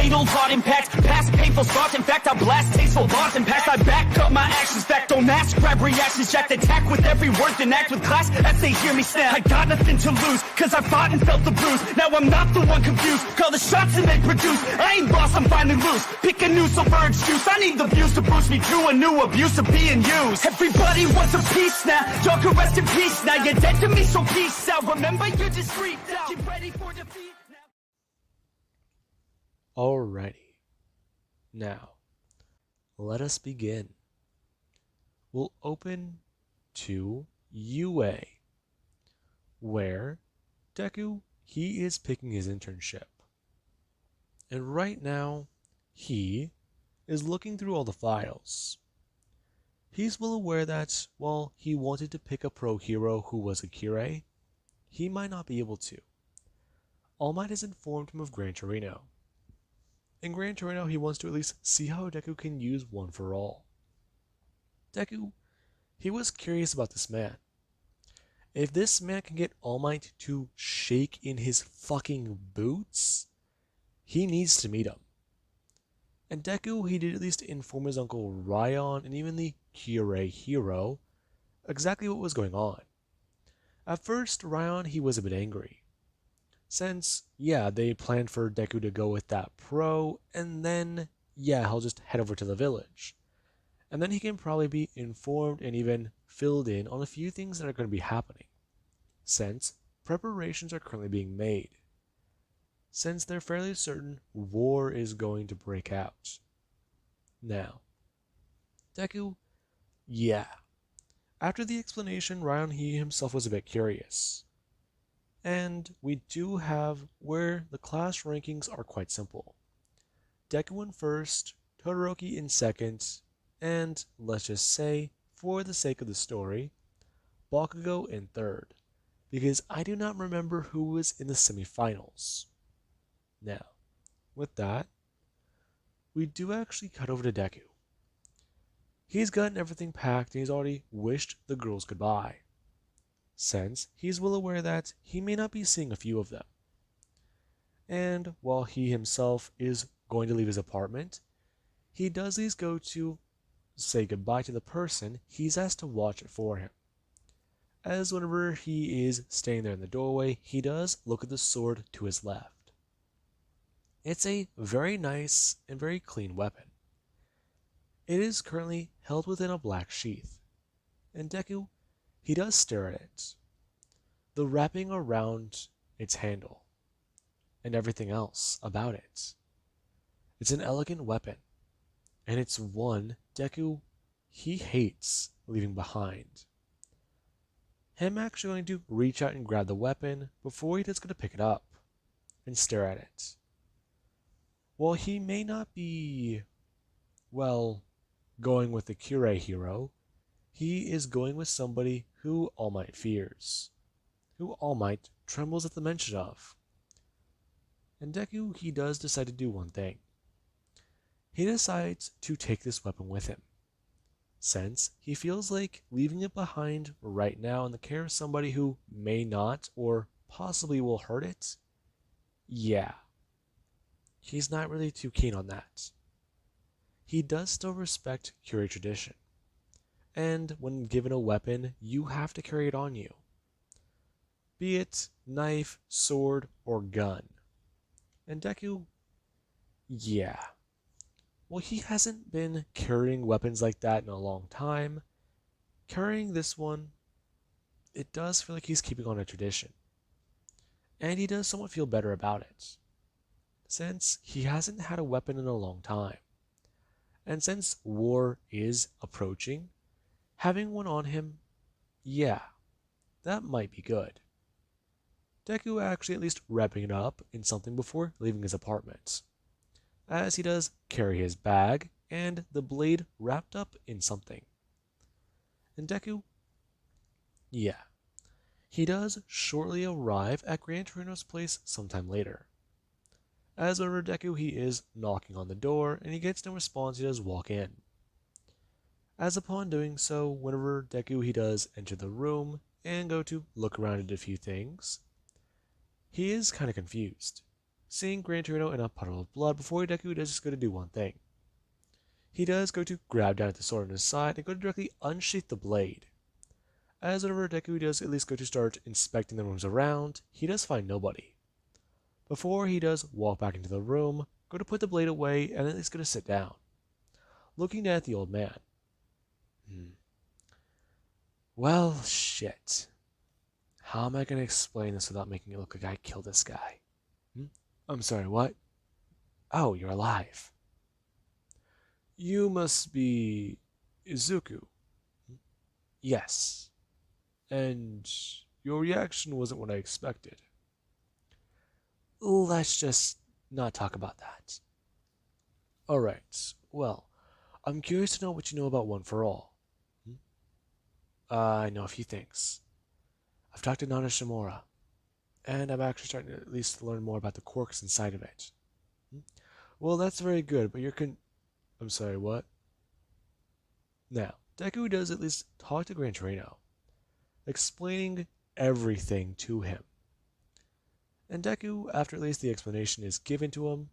fatal thought impact, past painful thoughts. In fact, I blast tasteful thoughts and past. I back up my actions, fact don't ask, grab reactions, jacked attack with every word, then act with class as they hear me snap. I got nothing to lose, cause I fought and felt the bruise. Now I'm not the one confused, call the shots and they produce. I ain't lost, I'm finally loose, pick a new silver excuse. I need the views to boost me to a new abuse of being used. Everybody wants a piece now, y'all can rest in peace now. You're dead to me, so peace out. Remember, you're discreet now. Get ready for defeat now. Alrighty. Now, let us begin. We'll open to UA, where Deku, he is picking his internship. And right now, he is looking through all the files. He's well aware that while he wanted to pick a pro hero who was a Kure, he might not be able to. All Might has informed him of Gran Torino. In Gran Torino, he wants to at least see how Deku can use One for All. Deku, he was curious about this man. If this man can get All Might to shake in his fucking boots, he needs to meet him. And Deku, he did at least inform his uncle Ryan and even the Kure hero exactly what was going on. At first, Ryan, he was a bit angry. Since, yeah, they planned for Deku to go with that pro, and then, yeah, he'll just head over to the village. And then he can probably be informed and even filled in on a few things that are going to be happening, since preparations are currently being made. Since they're fairly certain war is going to break out. Now, Deku, yeah. After the explanation, Ryan, he himself was a bit curious. And we do have where the class rankings are quite simple. Deku in first, Todoroki in second, and let's just say, for the sake of the story, Bakugo in third, because I do not remember who was in the semifinals. Now, with that, we do actually cut over to Deku. He's gotten everything packed and he's already wished the girls goodbye, since he's well aware that he may not be seeing a few of them. And while he himself is going to leave his apartment, he does at least go to say goodbye to the person he's asked to watch it for him. As whenever he is staying there in the doorway, he does look at the sword to his left. It's a very nice and very clean weapon. It is currently held within a black sheath, and Deku, he does stare at it. The wrapping around its handle, and everything else about it. It's an elegant weapon, and it's one Deku, he hates leaving behind. Him actually going to reach out and grab the weapon before he just going to pick it up and stare at it. While he may not be, well, going with the Kure hero, he is going with somebody who All Might fears, who All Might trembles at the mention of. And Deku, he does decide to do one thing. He decides to take this weapon with him, since he feels like leaving it behind right now in the care of somebody who may not or possibly will hurt it. Yeah. He's not really too keen on that. He does still respect Kure tradition, and when given a weapon, you have to carry it on you. Be it knife, sword, or gun. And Deku, yeah. Well, he hasn't been carrying weapons like that in a long time. Carrying this one, it does feel like he's keeping on a tradition. And he does somewhat feel better about it, since he hasn't had a weapon in a long time. And since war is approaching, having one on him, yeah, that might be good. Deku actually at least wrapping it up in something before leaving his apartment, as he does carry his bag and the blade wrapped up in something. And Deku, yeah, he does shortly arrive at Gran Torino's place sometime later. As whenever Deku, he is knocking on the door and he gets no response, he does walk in. As upon doing so, whenever Deku, he does enter the room and go to look around at a few things, he is kind of confused, seeing Gran Torino in a puddle of blood before Deku does just go to do one thing. He does go to grab down at the sword on his side and go to directly unsheath the blade. As whenever Deku does at least go to start inspecting the rooms around, he does find nobody. Before he does walk back into the room, go to put the blade away and at least go to sit down. Looking at the old man. Well, shit. How am I going to explain this without making it look like I killed this guy? I'm sorry, what? Oh, you're alive. You must be Izuku. Yes. And your reaction wasn't what I expected. Let's just not talk about that. Alright, well, I'm curious to know what you know about One for All. I know a few things. I've talked to Nana Shimura, and I'm actually starting to at least learn more about the quirks inside of it. Well, that's very good, but I'm sorry, what? Now, Deku does at least talk to Gran Torino, explaining everything to him. And Deku, after at least the explanation is given to him,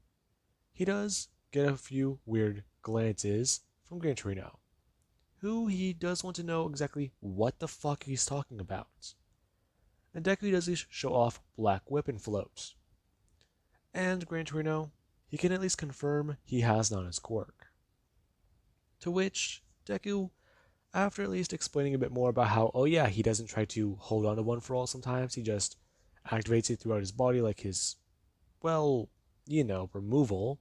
he does get a few weird glances from Gran Torino, who he does want to know exactly what the fuck he's talking about. And Deku does at least show off Black Whip and Float. And Gran Torino, he can at least confirm he has Nana's quirk. To which Deku, after at least explaining a bit more about how, oh yeah, he doesn't try to hold on to One for All sometimes, he just activates it throughout his body like his, well, removal,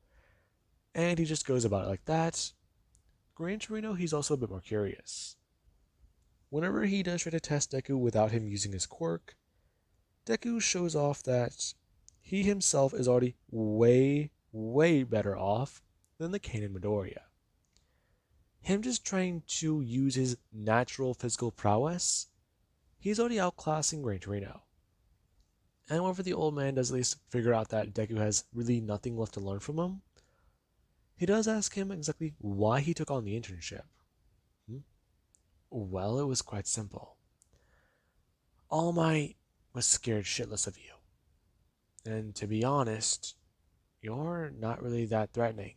and he just goes about it like that. Gran Torino, he's also a bit more curious. Whenever he does try to test Deku without him using his quirk, Deku shows off that he himself is already way, way better off than the Kanin Midoriya. Him just trying to use his natural physical prowess, he's already outclassing Gran Torino. And whenever the old man does at least figure out that Deku has really nothing left to learn from him, he does ask him exactly why he took on the internship. Well, it was quite simple. All Might was scared shitless of you. And to be honest, you're not really that threatening.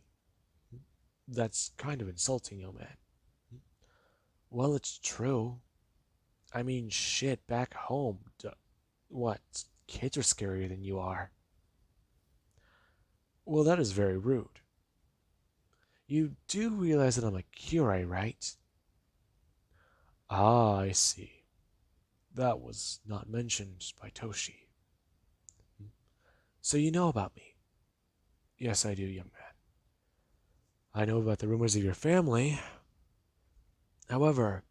That's kind of insulting, young man. Well, it's true. I mean, shit, back home. What? Kids are scarier than you are. Well, that is very rude. You do realize that I'm a Kure, right? Ah, I see. That was not mentioned by Toshi. So you know about me? Yes, I do, young man. I know about the rumors of your family. However,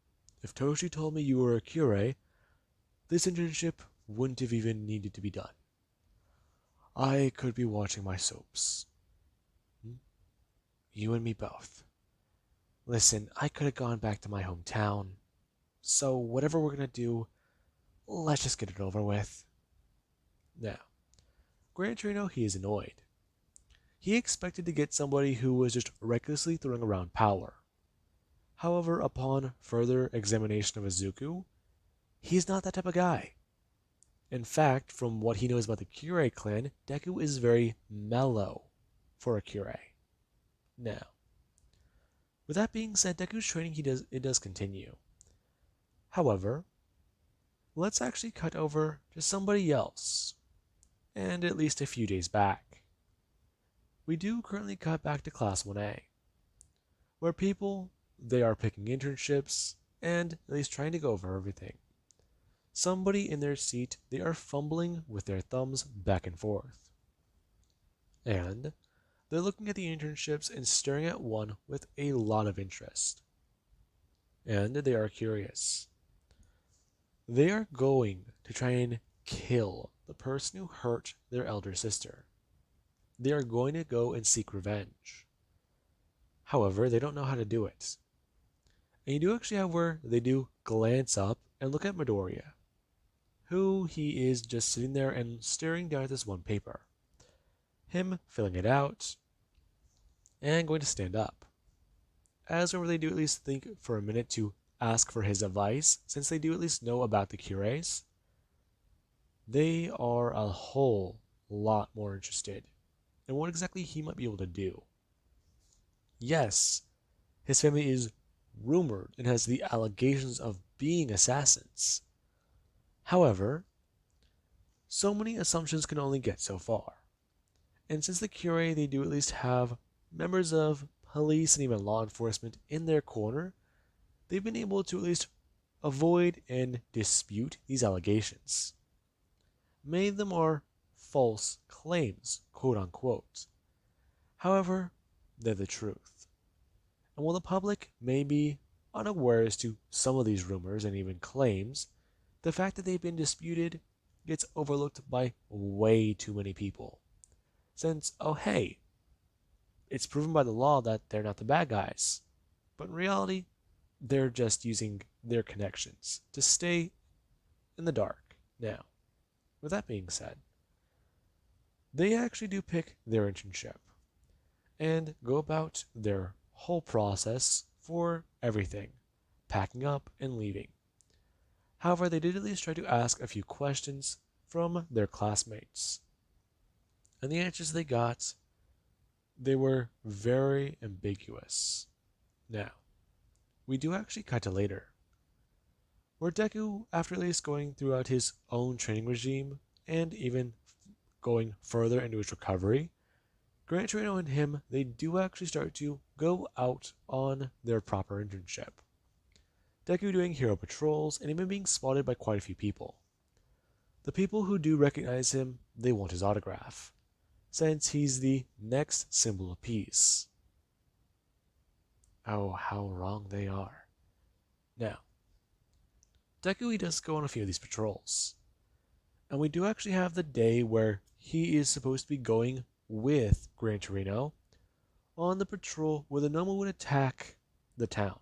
if Toshi told me you were a Kure, this internship wouldn't have even needed to be done. I could be watching my soaps. You and me both. Listen, I could have gone back to my hometown. So whatever we're gonna do, let's just get it over with. Now, Gran Torino, he is annoyed. He expected to get somebody who was just recklessly throwing around power. However, upon further examination of Izuku, he's not that type of guy. In fact, from what he knows about the Kure clan, Deku is very mellow for a Kure. Now, with that being said, Deku's training it does continue. However, let's actually cut over to somebody else, and at least a few days back. We do currently cut back to Class 1A, where people, they are picking internships, and at least trying to go over everything. Somebody in their seat, they are fumbling with their thumbs back and forth. And they're looking at the internships and staring at one with a lot of interest. And they are curious. They are going to try and kill the person who hurt their elder sister. They are going to go and seek revenge. However, they don't know how to do it. And you do actually have where they do glance up and look at Midoriya, who he is just sitting there and staring down at this one paper. Him filling it out and going to stand up. As whenever they do at least think for a minute to ask for his advice, since they do at least know about the Cures, they are a whole lot more interested and what exactly he might be able to do. Yes, his family is rumored and has the allegations of being assassins. However, so many assumptions can only get so far. And since the Kure, they do at least have members of police and even law enforcement in their corner, they've been able to at least avoid and dispute these allegations. Many of them are false claims, quote unquote. However, they're the truth. And while the public may be unaware as to some of these rumors and even claims, the fact that they've been disputed gets overlooked by way too many people. Since, oh hey, it's proven by the law that they're not the bad guys. But in reality, they're just using their connections to stay in the dark. Now, with that being said, they actually do pick their internship and go about their whole process for everything, packing up and leaving. However, they did at least try to ask a few questions from their classmates. And the answers they got, they were very ambiguous. Now, we do actually cut to later, where Deku, after at least going throughout his own training regime and even going further into his recovery, Gran Torino and him, they do actually start to go out on their proper internship. Deku doing hero patrols and even being spotted by quite a few people. The people who do recognize him, they want his autograph, since he's the next symbol of peace. Oh, how wrong they are. Now, Deku, he does go on a few of these patrols. And we do actually have the day where he is supposed to be going with Gran Torino on the patrol where the Nomu would attack the town.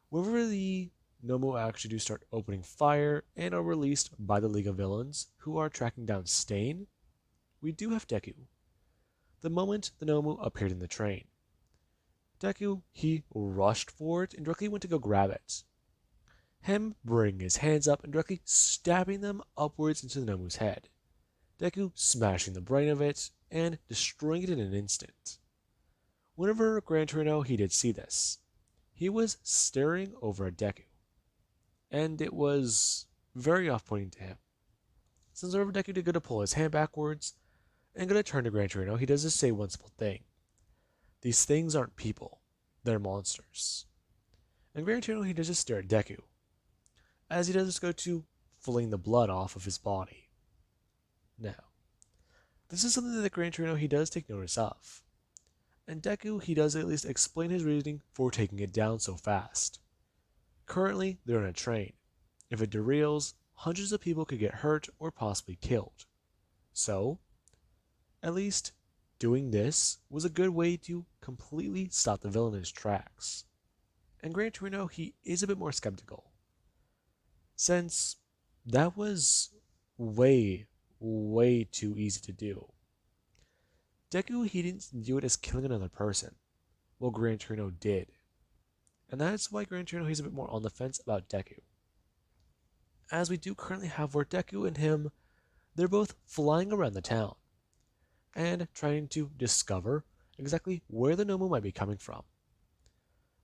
Wherever the Nomu actually do start opening fire and are released by the League of Villains who are tracking down Stain, we do have Deku. The moment the Nomu appeared in the train, Deku, he rushed for it and directly went to go grab it. Him bringing his hands up and directly stabbing them upwards into the Nomu's head. Deku smashing the brain of it and destroying it in an instant. Whenever Gran Torino he did see this, he was staring over at Deku, and it was very off-putting to him. Since whenever Deku did go to pull his hand backwards and go to turn to Gran Torino, he does just say one simple thing: "These things aren't people, they're monsters." And Gran Torino he does just stare at Deku, as he does just go to fling the blood off of his body. Now, this is something that Gran Torino he does take notice of, and Deku he does at least explain his reasoning for taking it down so fast. Currently, they're on a train. If it derails, hundreds of people could get hurt or possibly killed. So, at least doing this was a good way to completely stop the villain in his tracks. And Gran Torino he is a bit more skeptical, since that was way too easy to do. Deku he didn't view it as killing another person, while Gran Torino did. And that's why Gran Torino he's a bit more on the fence about Deku. As we do currently have where Deku and him, they're both flying around the town and trying to discover exactly where the Nomu might be coming from.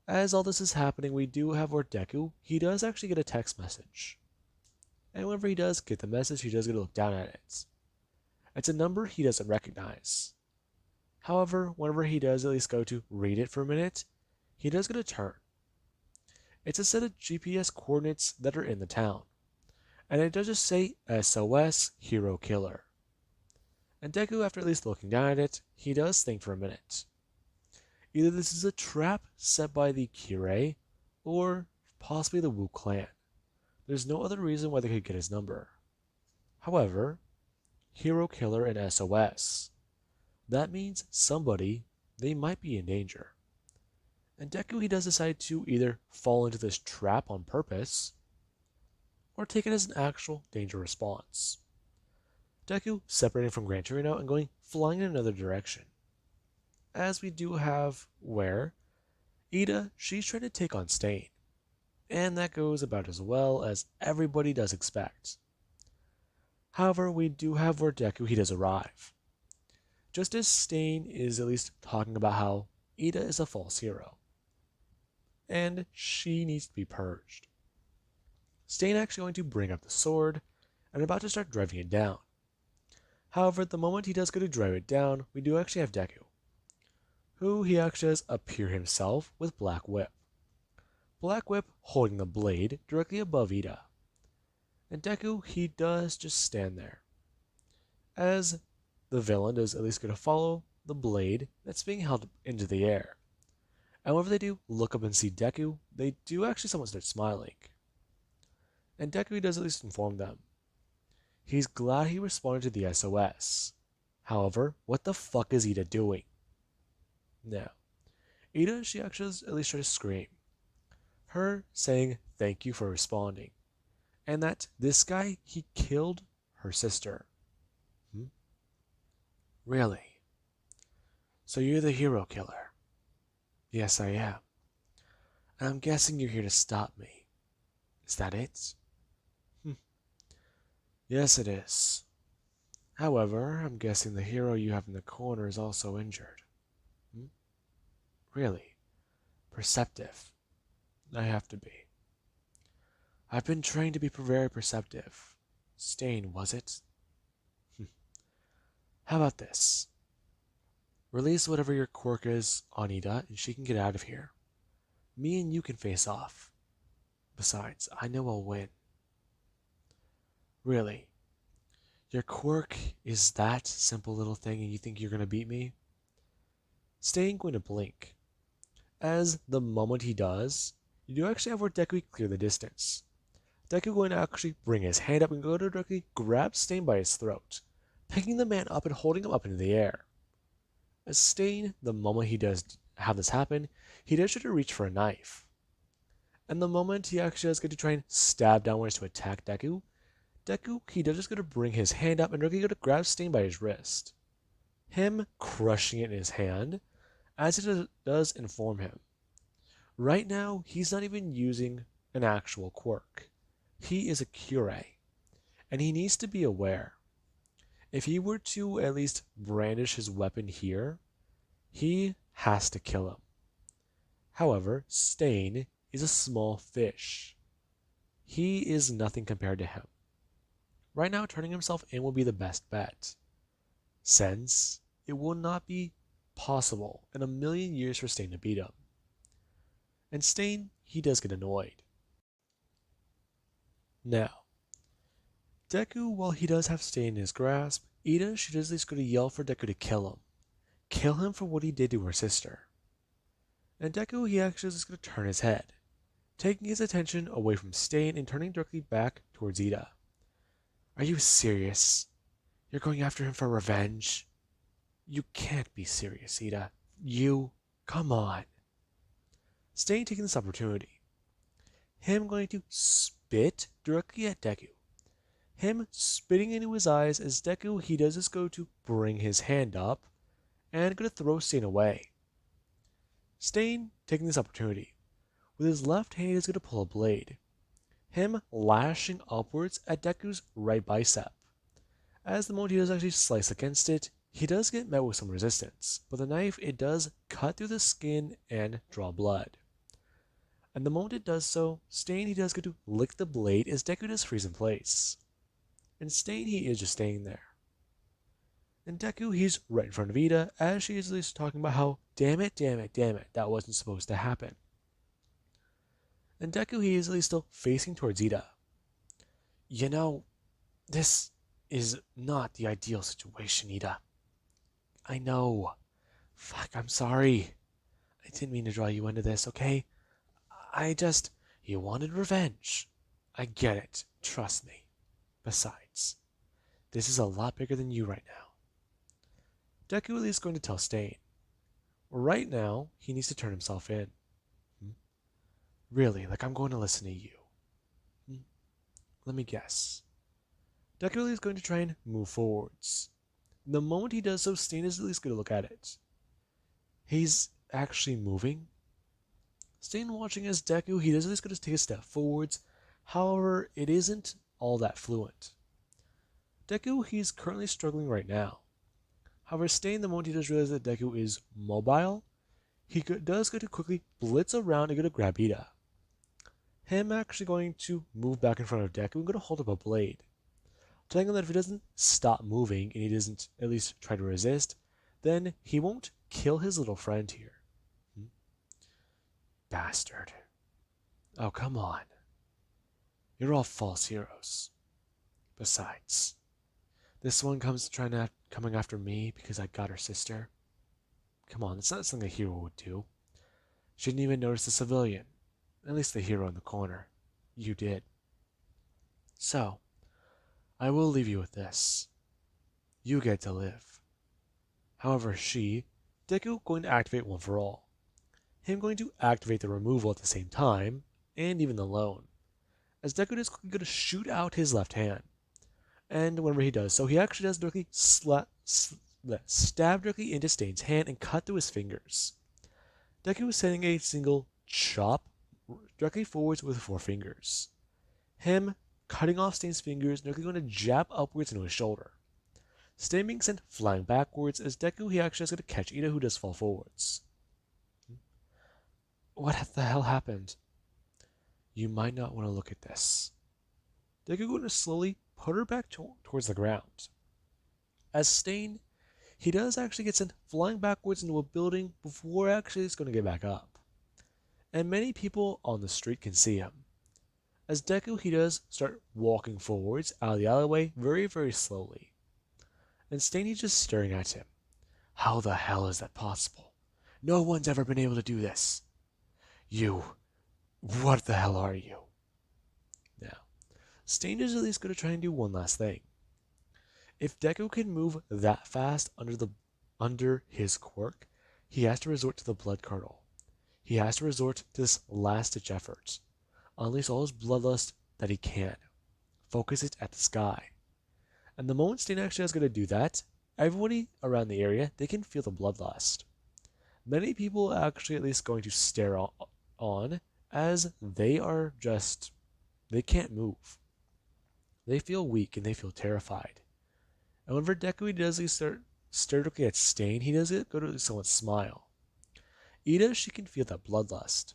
As all this is happening, we do have where Deku, he does actually get a text message. And whenever he does get the message, he does get to look down at it. It's a number he doesn't recognize. However, whenever he does at least go to read it for a minute, he does get a turn. It's a set of GPS coordinates that are in the town, and it does just say SOS Hero Killer. And Deku, after at least looking down at it, he does think for a minute. Either this is a trap set by the Kure, or possibly the Wu clan. There's no other reason why they could get his number. However, Hero Killer and SOS. That means somebody, they might be in danger. And Deku he does decide to either fall into this trap on purpose, or take it as an actual danger response. Deku separating from Gran Torino and going flying in another direction. As we do have where Ida, she's trying to take on Stain. And that goes about as well as everybody does expect. However, we do have where Deku he does arrive. just as Stain is at least talking about how Ida is a false hero, and she needs to be purged. Stain actually going to bring up the sword, and about to start driving it down. However, the moment he does go to drive it down, we do actually have Deku, who he actually does appear himself with Black Whip. Black Whip holding the blade directly above Ida. And Deku, he does just stand there, as the villain is at least going to follow the blade that's being held into the air. And whenever they do look up and see Deku, they do actually somewhat start smiling. And Deku does at least inform them. He's glad he responded to the SOS. However, what the fuck is Ida doing? Now, Ida, she actually at least tries to scream. Her saying thank you for responding. And that this guy, he killed her sister. Really? So you're the hero killer? Yes, I am. And I'm guessing you're here to stop me. Is that it? Yes, it is. However, I'm guessing the hero you have in the corner is also injured. Really? Perceptive. I have to be. I've been trained to be very perceptive. Stain, was it? How about this? Release whatever your quirk is on Ida, and she can get out of here. Me and you can face off. Besides, I know I'll win. Really? Your quirk is that simple little thing and you think you're going to beat me? Stain going to blink. As the moment he does, you do actually have where Deku clear the distance. Deku going to actually bring his hand up and go to directly grab Stain by his throat, picking the man up and holding him up into the air. As Stain, the moment he does have this happen, he does try to reach for a knife. And the moment he actually does get to try and stab downwards to attack Deku, he does just go to bring his hand up and directly go to grab Stain by his wrist. Him crushing it in his hand, as it does inform him. Right now, he's not even using an actual quirk. He is a Kure, and he needs to be aware. If he were to at least brandish his weapon here, he has to kill him. However, Stain is a small fish. He is nothing compared to him. Right now, turning himself in will be the best bet, since it will not be possible in a million years for Stain to beat him. And Stain, he does get annoyed. Now, Deku, while he does have Stain in his grasp, Ida, she does at least go to yell for Deku to kill him. Kill him for what he did to her sister. And Deku, he actually is just going to turn his head, taking his attention away from Stain and turning directly back towards Ida. Are you serious? You're going after him for revenge? You can't be serious, Ida. Come on. Stain taking this opportunity. Him going to spit directly at Deku. Him spitting into his eyes as Deku, he does just go to bring his hand up and go to throw Stain away. Stain taking this opportunity. With his left hand, he is going to pull a blade. Him lashing upwards at Deku's right bicep. As the moment he does actually slice against it, he does get met with some resistance, but the knife, it does cut through the skin and draw blood. And the moment it does so, Stain, he does go to lick the blade as Deku does freeze in place. And Stain, he is just staying there. And Deku, he's right in front of Ida, as she is at least talking about how, damn it, that wasn't supposed to happen. And Deku, he is at least still facing towards Ida. You know, this is not the ideal situation, Ida. I know. Fuck, I'm sorry. I didn't mean to draw you into this, okay? You wanted revenge. I get it. Trust me. Besides, this is a lot bigger than you right now. Deku is going to tell Stain. Right now, he needs to turn himself in. Really, like I'm going to listen to you. Let me guess. Deku is going to try and move forwards. The moment he does so, Stain is at least going to look at it. He's actually moving. Stain watching as Deku, he does at least going to take a step forwards. However, it isn't all that fluent. Deku, he's currently struggling right now. However, Stain, the moment he does realize that Deku is mobile, he does go to quickly blitz around and go to grab Ida. Him actually going to move back in front of Deku and go to hold up a blade, telling him that if he doesn't stop moving and he doesn't at least try to resist, then he won't kill his little friend here. Bastard. Oh, come on. You're all false heroes. Besides, this one coming after me because I got her sister. Come on, it's not something a hero would do. She didn't even notice the civilian. At least the hero in the corner. You did. So, I will leave you with this. You get to live. However, Deku, going to activate One for All. Him going to activate the removal at the same time, and even the loan. As Deku is going to shoot out his left hand. And whenever he does so, he actually does directly stab directly into Stain's hand and cut through his fingers. Deku is sending a single chop directly forwards with 4 fingers. Him cutting off Stain's fingers, directly going to jab upwards into his shoulder. Stain being sent flying backwards, as Deku he actually is going to catch Ida, who does fall forwards. What the hell happened? You might not want to look at this. Deku going to slowly put her back towards the ground. As Stain, he does actually get sent flying backwards into a building before actually it's going to get back up. And many people on the street can see him. As Deku, he does start walking forwards out of the alleyway very, very slowly. And Stain, he's just staring at him. How the hell is that possible? No one's ever been able to do this. You, what the hell are you? Now, Stain is at least going to try and do one last thing. If Deku can move that fast under his quirk, he has to resort to the blood curdle. He has to resort to this last-ditch effort. Unleash all his bloodlust that he can. Focus it at the sky. And the moment Stain actually is going to do that, everybody around the area, they can feel the bloodlust. Many people are actually at least going to stare on as they can't move. They feel weak and they feel terrified. And whenever Deku does stare looking at Stain, he does go to somewhat smile. Ida, she can feel that bloodlust.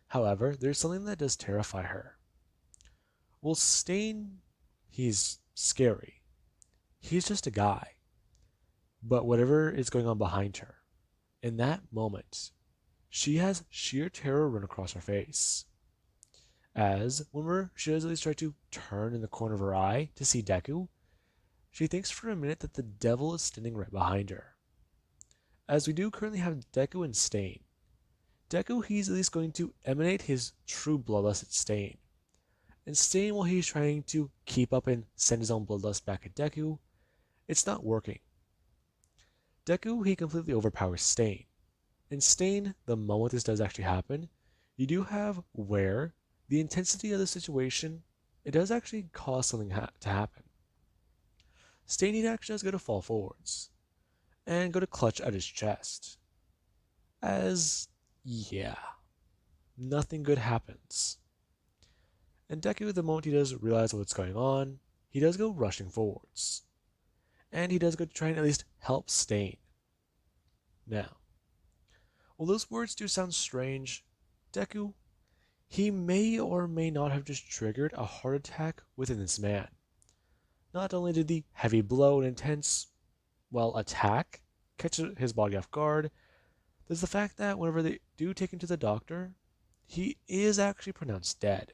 However, there's something that does terrify her. Well, Stain, he's scary. He's just a guy. But whatever is going on behind her, in that moment, she has sheer terror run across her face. As, whenever she does at least try to turn in the corner of her eye to see Deku, she thinks for a minute that the devil is standing right behind her. As we do currently have Deku and Stain. Deku, he's at least going to emanate his true bloodlust at Stain. And Stain, while he's trying to keep up and send his own bloodlust back at Deku, it's not working. Deku, he completely overpowers Stain. And Stain, the moment this does actually happen, you do have where the intensity of the situation, it does actually cause something to happen. Stain, he actually does go to fall forwards and go to clutch at his chest. As, yeah, nothing good happens. And Deku, the moment he does realize what's going on, he does go rushing forwards. And he does go to try and at least help Stain. Now, while those words do sound strange, Deku, he may or may not have just triggered a heart attack within this man. Not only did the heavy blow and intense, attack catch his body off guard, there's the fact that whenever they do take him to the doctor, he is actually pronounced dead.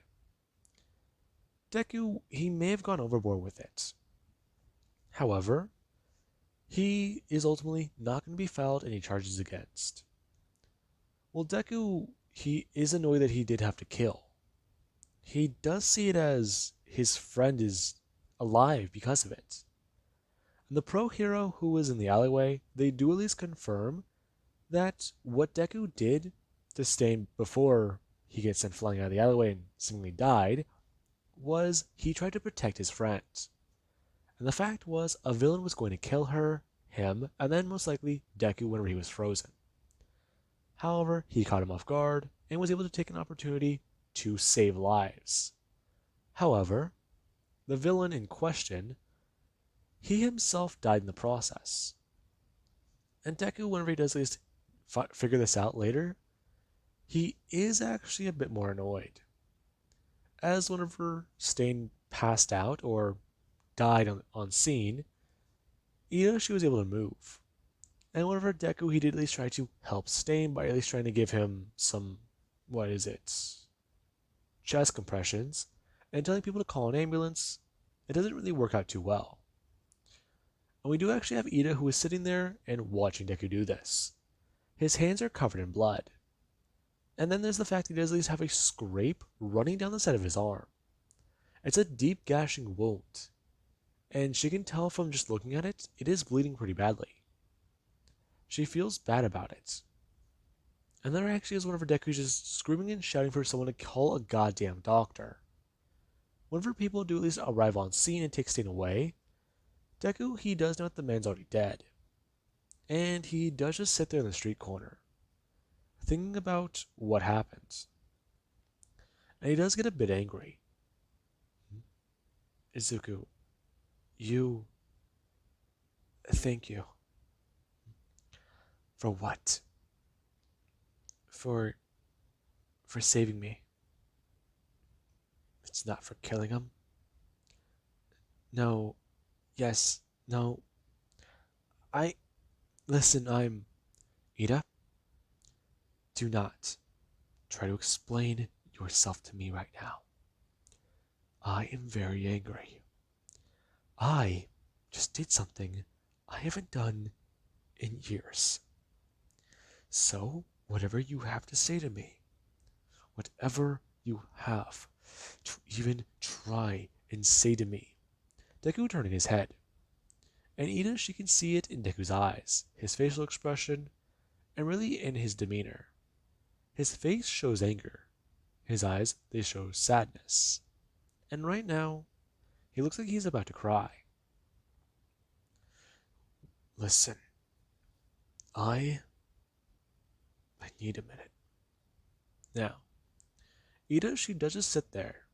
Deku, he may have gone overboard with it. However, he is ultimately not going to be filed any charges against. Well, Deku, he is annoyed that he did have to kill. He does see it as his friend is alive because of it. And the pro hero who was in the alleyway, they do at least confirm that what Deku did to Stain before he gets sent flying out of the alleyway and seemingly died was he tried to protect his friend. And the fact was a villain was going to kill him, and then most likely Deku whenever he was frozen. However, he caught him off guard and was able to take an opportunity to save lives. However, the villain in question, he himself died in the process. And Deku, whenever he does at least figure this out later, he is actually a bit more annoyed. As whenever Stain passed out or died on scene, she was able to move. And whenever Deku, he did at least try to help Stain by at least trying to give him some, what is it, chest compressions, and telling people to call an ambulance, it doesn't really work out too well. And we do actually have Ida who is sitting there and watching Deku do this. His hands are covered in blood. And then there's the fact that he does at least have a scrape running down the side of his arm. It's a deep gashing wound. And she can tell from just looking at it, it is bleeding pretty badly. She feels bad about it. And there actually is whenever Deku's just screaming and shouting for someone to call a goddamn doctor. Whenever people do at least arrive on scene and take Stain away, Deku, he does know that the man's already dead. And he does just sit there in the street corner, thinking about what happened. And he does get a bit angry. Izuku, thank you. For what? For saving me. It's not for killing him. No, yes, no. Listen, Ida, do not try to explain yourself to me right now. I am very angry. I just did something I haven't done in years. So, whatever you have to say to me, whatever you have to even try and say to me, Deku turning his head. And Ida, she can see it in Deku's eyes, his facial expression, and really in his demeanor. His face shows anger. His eyes, they show sadness. And right now, he looks like he's about to cry. Listen, I need a minute. Now, Ida, she does just sit there,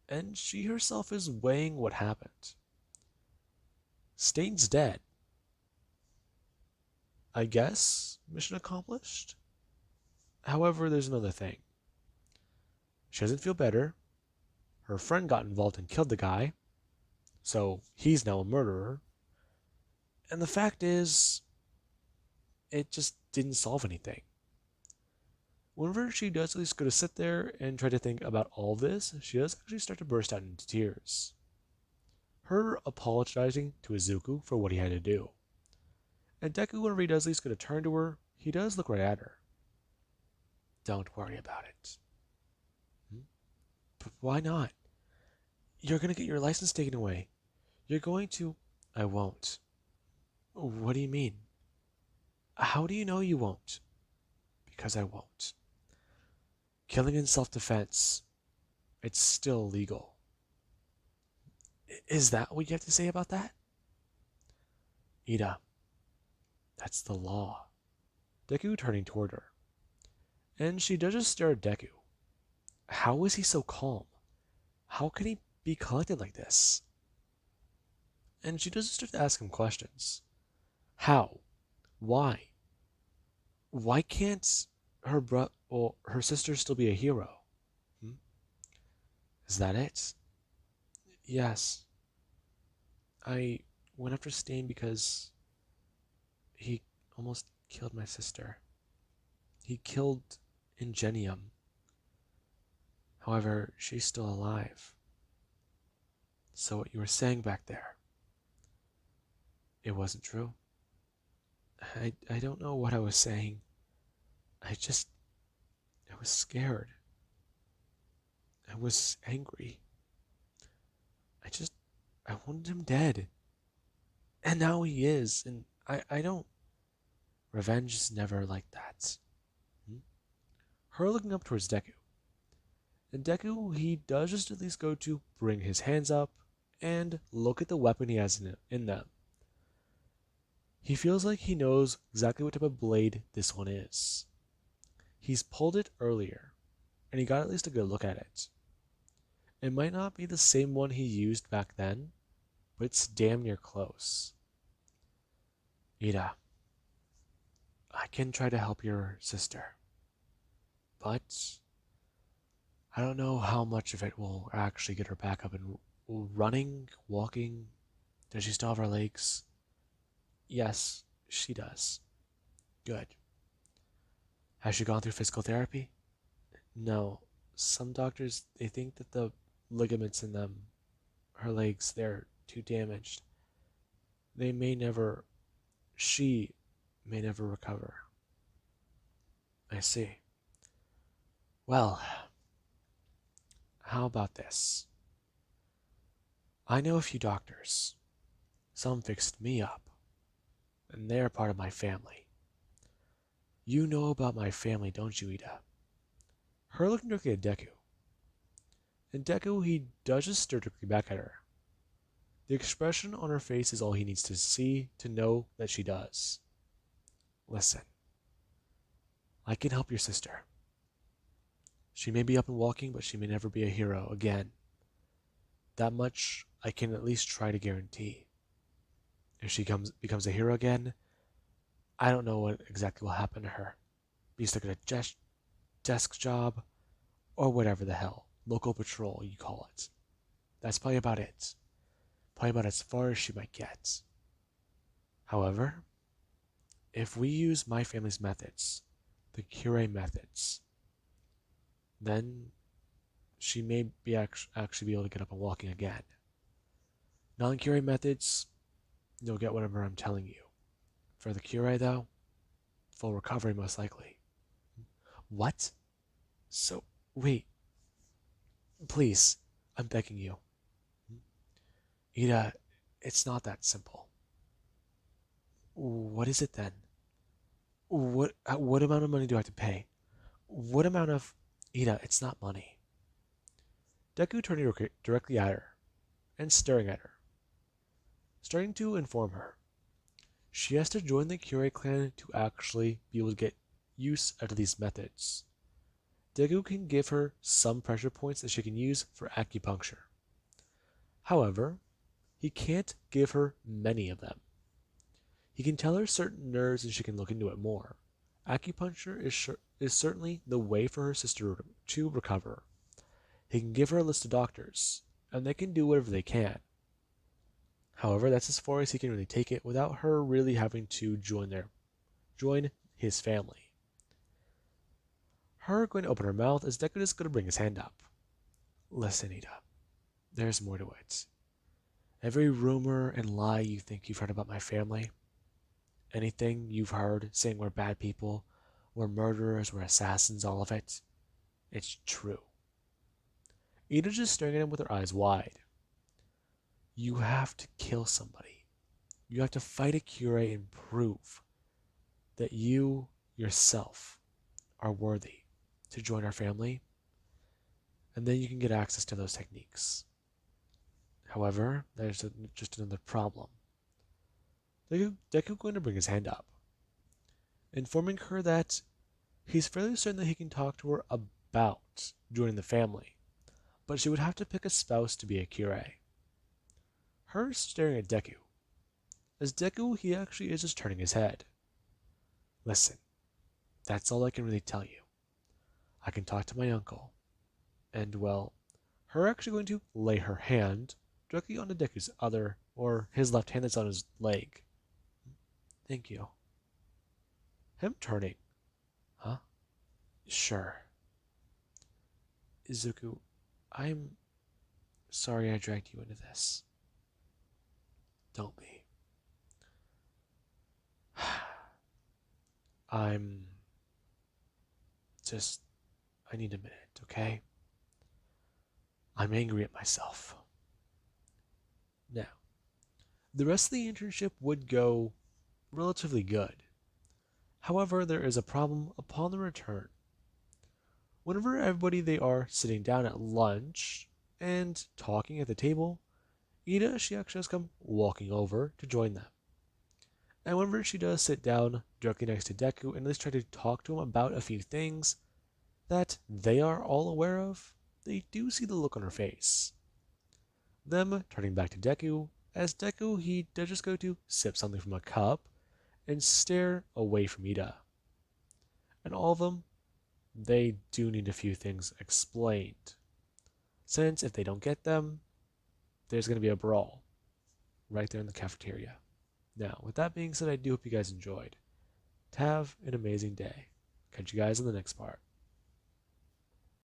and she herself is weighing what happened. Stain's dead. I guess mission accomplished? However, there's another thing. She doesn't feel better. Her friend got involved and killed the guy, so he's now a murderer. And the fact is, it just didn't solve anything. Whenever she does at least go to sit there and try to think about all this, she does actually start to burst out into tears. Her apologizing to Izuku for what he had to do. And Deku, whenever he does at least go to turn to her, he does look right at her. Don't worry about it. But why not? You're gonna get your license taken away. You're going to... I won't. What do you mean? How do you know you won't? Because I won't. Killing in self-defense, it's still legal. Is that what you have to say about that? Ida, that's the law. Deku turning toward her. And she does just stare at Deku. How is he so calm? How can he be collected like this? And she does start to ask him questions. How? Why? Why can't her sister still be a hero? Is that it? Yes. I went after Stain because he almost killed my sister. He killed Ingenium. However, she's still alive. So what you were saying back there, it wasn't true. I don't know what I was saying. I was scared. I was angry. I wanted him dead. And now he is, and I don't... Revenge is never like that. Her looking up towards Deku. And Deku, he does just at least go to bring his hands up and look at the weapon he has in them. He feels like he knows exactly what type of blade this one is. He's pulled it earlier, and he got at least a good look at it. It might not be the same one he used back then, but it's damn near close. Ida, I can try to help your sister, but I don't know how much of it will actually get her back up and running, walking. Does she still have her legs? Yes, she does. Good. Has she gone through physical therapy? No. Some doctors, they think that the ligaments in them, her legs, they're too damaged. They may never, she may never recover. I see. Well, how about this? I know a few doctors. Some fixed me up, and they're part of my family. You know about my family, don't you, Ida? Her looking directly at Deku. And Deku, he does just stare directly back at her. The expression on her face is all he needs to see to know that she does. Listen, I can help your sister. She may be up and walking, but she may never be a hero again. That much I can at least try to guarantee. If she becomes a hero again, I don't know what exactly will happen to her. Be stuck at a desk job, or whatever the hell, local patrol you call it. That's probably about it. Probably about as far as she might get. However, if we use my family's methods, the Kure methods, then she may be actually be able to get up and walking again. Non-Kure methods, you'll get whatever I'm telling you. For the Kure, though, full recovery most likely. What? So, wait. Please, I'm begging you. Ida, it's not that simple. What is it then? What amount of money do I have to pay? What amount of... Ida, it's not money. Deku turning directly at her and staring at her, starting to inform her. She has to join the Kure clan to actually be able to get use out of these methods. Deku can give her some pressure points that she can use for acupuncture. However, he can't give her many of them. He can tell her certain nerves and she can look into it more. Acupuncture is certainly the way for her sister to recover. He can give her a list of doctors, and they can do whatever they can. However, that's as far as he can really take it without her really having to join his family. Her going to open her mouth as Deku is going to bring his hand up. Listen, Ida, there's more to it. Every rumor and lie you think you've heard about my family, anything you've heard saying we're bad people, we're murderers, we're assassins, all of it, it's true. Ida's just staring at him with her eyes wide. You have to kill somebody. You have to fight a Kure and prove that you yourself are worthy to join our family, and then you can get access to those techniques. However, there's just another problem. Deku going to bring his hand up, informing her that he's fairly certain that he can talk to her about joining the family, but she would have to pick a spouse to be a Kure. Her staring at Deku. As Deku, he actually is just turning his head. Listen, that's all I can really tell you. I can talk to my uncle. And, well, her actually going to lay her hand directly onto Deku's his left hand that's on his leg. Thank you. Him turning. Huh? Sure. Izuku, I'm sorry I dragged you into this. Don't be. I need a minute, okay? I'm angry at myself. Now, the rest of the internship would go relatively good. However, there is a problem upon the return. Whenever everybody they are sitting down at lunch and talking at the table, Ida, she actually has come walking over to join them. And whenever she does sit down directly next to Deku and at least try to talk to him about a few things that they are all aware of, they do see the look on her face. Them turning back to Deku, as Deku he does just go to sip something from a cup and stare away from Ida. And all of them, they do need a few things explained. Since if they don't get them, there's going to be a brawl right there in the cafeteria. Now, with that being said, I do hope you guys enjoyed. Have an amazing day. Catch you guys in the next part.